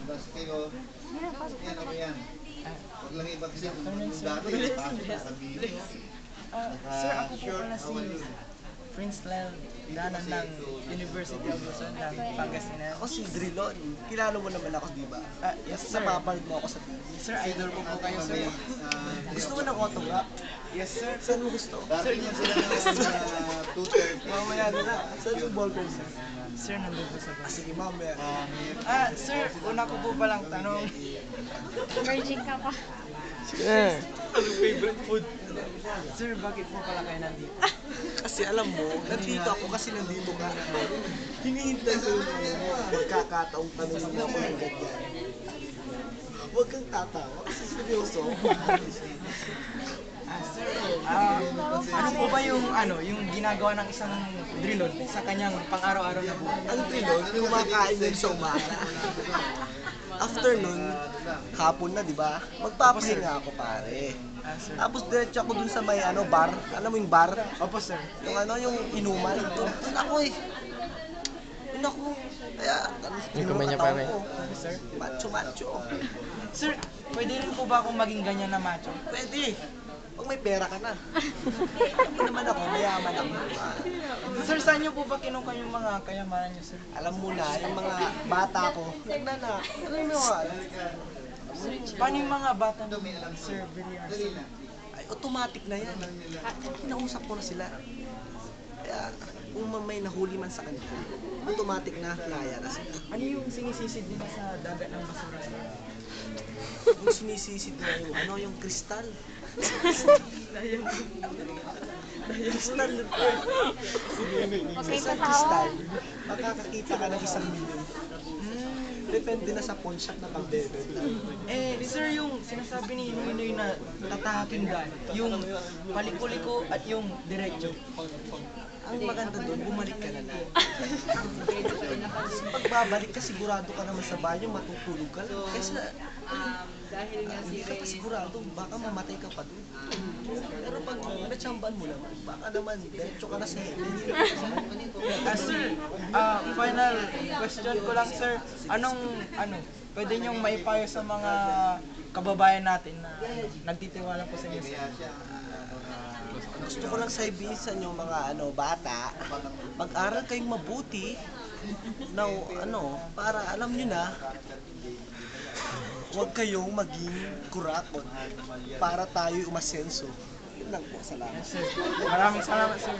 Tapos kayo, yan, ano yan? Huwag lang iba kasi yung dati, sabihin. Sir, ako po pala si Prince Lyle Danan ng University of Luzon ng Pangasinan. Ako si Drilon. Kilala mo naman ako, di ba? Yes, sir. Napapanood mo ako sa TV. Sir, idol ko po kayo, sir. Gusto mo ng autograph? Yes, sir. Saan mo gusto? Dati niya sila ng tutor. Mamaya na lang. Saan yung ballpen, sir? Sir, nandun po sa bus. Sige, mamaya. Sir, una ko po palang tanong. Virgin ka pa. Anong favorite food? Sir, bakit po pala kayo nandito? Kasi alam mo, nandito ako kasi nandito ka. Hinihintay ko yung magkakataong tanongin ako ng ganyan. Huwag kang tatawa kasi seryoso. Sir, ano po ba yung ginagawa ng isang drilon sa kanyang pang-araw-araw na buhay? Ang trilon, kumakain din sa umaga. After nun, hapon na, di ba? Magpapahinga ako, pare. Sir. Tapos diretso ako dun sa may bar. Alam mo yung bar? Opo, sir. Yung inuman. Dun ako eh. Dun ako. Kaya, yung kamay niya, pare. Sir. Macho. Sir, pwede rin po ba akong maging ganyan na macho? Pwede. Pag may pera ka na. Hindi naman ako, mayaman ako. Sir, saan niyo po ba kinuha yung mga kayamanan niyo, sir? Alam mo na, yung mga bata ko, nagnanak. Alam mo nga, Paano yung mga bata ng Sir Villar? ay automatic na yan. Kinausap ko na sila. Kaya, kung may nahuli man sa kanila, automatic na flyer na sila. Ano yung sinisisid nila sa dagat ng basura? Yung sinisisid na yung kristal. Kristal na po. Okay, Sa tatawa. kristal, makakakita ka ng 1,000,000. Depende na sa pawn shop na pagbebenta. Sir, yung sinasabi ni Noy na tatahaking gun, yung paliko-liko at yung diretso. Ang maganda doon, bumalik ka na lang. Pag babalik ka, sigurado ka naman sa banyo, matutulog ka lang. Kasi hindi ka pa sigurado, baka mamatay ka pa doon. Pero pag natsamban mo naman, baka naman, diretso ka na sa heaven. Sir, final question ko lang, sir. Pwede niyong maipayo sa mga kababayan natin na nagtitiwala po sa inyo, sir? Gusto ko lang sabihin sa inyo mga bata, mag-aral kayong mabuti na para alam niyo na huwag kayong maging kurakot para tayo umasenso. Yun lang po, salamat. Maraming salamat, sir.